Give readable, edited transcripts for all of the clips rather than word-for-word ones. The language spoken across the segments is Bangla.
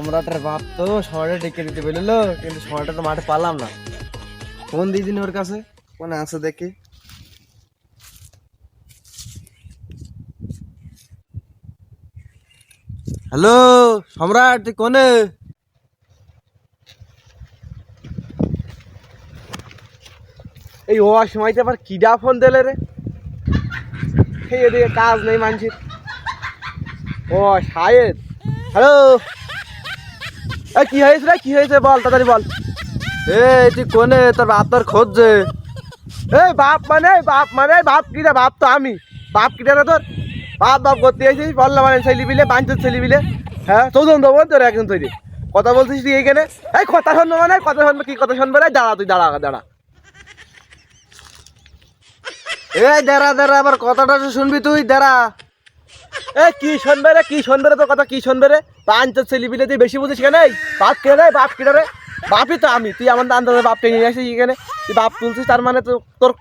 সম্রাটের বাপ তো শহরে ডেকে দিতে বললো, কিন্তু শহরটা তো মাঠে পালাম না। ফোন দিয়ে দিন ওর কাছে, কোন আছে দেখি। হ্যালো সম্রাট, তুই কোনে? এই ও সময়তে আবার কিডা ফোন দিলে রে? সেই এদিকে কাজ নেই মানুষের। ও শায়েদ, হ্যালো। কি হয়েছে রে, কি হয়েছে বল, তাড়াতাড়ি বল। এই তুই কোনে? তোর বাপ তোর খোঁজছে। এই বাপ মানে বাপ কিরা? বাপ তো আমি। বাপ কিটা রে তোর? বাপ বাপ করতে এসেছিস বললাম মানে ছেলে বিলে বাঞ্চের ছেলে বিলে। হ্যাঁ চৌজন দেবো তোর একজন তৈরি। কথা বলছিস তুই এইখানে? এই কথা শুনবো মানে কথা শুনবো, কি কথা শুনবে রে? দাঁড়া তুই, দাঁড়া দাঁড়া। এই দাঁড়া দাঁড়া, আবার কথাটা শুনবি তুই, দাঁড়া। এ কি শুনবে রে, কি শুনবে রে? তোর কথা কি শুনবে রে? বাঞ্চের ছেলে বিলে তুই বেশি বুঝিস কেন? বাপ কে রে? বাপ কিটা রে? বাপই তো আমি। তুই আমার আন্দাজে বাপকে নিয়ে আসিস এখানে, তুই বাপ তুলছিস, তার মানে তো তোর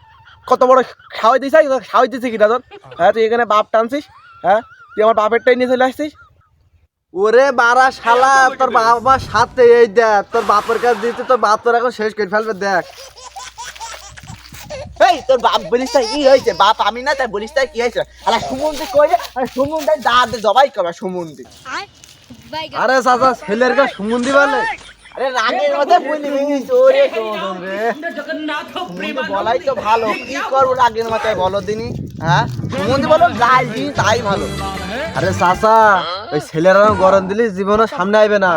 কত বড় খাওয়াই দিস? খাওয়াই দিচ্ছি কিনা তোর? হ্যাঁ তুই এখানে বাপ টানছিস? হ্যাঁ তুই আমার বাপেরটাই নিয়ে চলে আসছিস? ওরে বাড়া শালা, তোর বাবার সাথে এই দেখ, তোর বাপের কাছে দিতে তোর বাপ তোর এখন শেষ করে ফেলবে দেখ। এই তোর বাপ বলিস তাই কি হয়েছে? বাপ আমি না, তাই বলিস তাই কি হয়েছে? আরে সুমন্দি কই রে? আরে সুমন্দি দাঁত জবাই করা সুমন্দি। আরে চাচা, ছেলের কাছে সুমন্দি বলে? আরে রাগের মধ্যে বলি গেছিস ওরে তোর রে। সুমন্দি বলাই তো ভালো, কি করবো রাগের মাথায় বলো দিনি? হ্যাঁ সুমন্দি বলো গাল দিই তাই ভালো। আরে চাচা, ওই ছেলেরা গরম দিলে জীবনও সামনে আইবে না।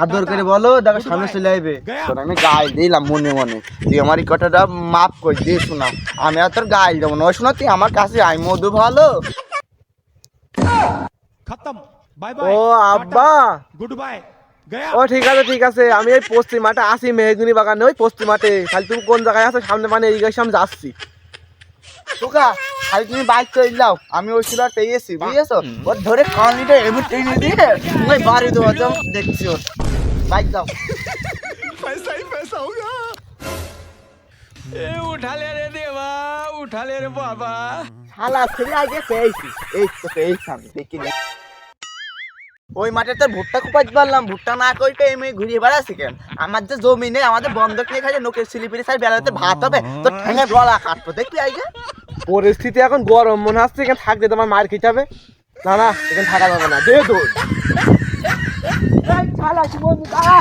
আদর করে বলো, দেখো সামনে চলে আইবে। তোর আমি গাল দিলাম মনে মনে, তুই আমার এই কথাটা মাফ করে দিয়ে শোনা। আমি আর তোর গাল দেবো না, ওই শোনা তুই আমার কাছে আই মধু ভালো। खत्म बाय ও बाय আব্বা, गुड बाय गया ও ঠিক আছে ঠিক আছে, আমি এই পশ্চিম মাঠে আসি, মেহগুনি বাগানে ওই পশ্চিম মাঠে। খালি তুমি কোন জায়গায় আছো সামনে, মানে এই গাছে আমি যাচ্ছি। তোকা খালি তুমি বাইক করে যাও, আমি ওই ছিল পেয়েছি বুঝেছো? ওর ধরে কানটা এমনি টেনে দিয়ে ওই বাড়ি দেবো, যাও দেখছি ওর বাইক যাও। पैसा ही पैसा होगा ए उठा ले रे देवा उठा ले रे बाबा শালা ছেলে আগে পেয়েছি, এই তো পেয়েছি আমি দেখি না। ওই মাঠে তোর ভুট্টা কোপাইতে পারলাম, ভুট্টা না করতে এমনি ঘুরিয়ে বেড়াচ্ছি কেন? আমার যে জমি নেই, আমাদের বন্ধক নিয়ে খাই নোকের সিলিপিরি সাই বেড়াতে ভাত হবে, তোর ঠেঙে গলা কাটবো দেখবি আগে। পরিস্থিতি এখন গরম মনে হচ্ছে, এখানে থাকতে তোমার মার খেতে হবে। না না, এখানে থাকা যাবে না, দে দৌড়। শালা কি বন্ধু দাঁড়া।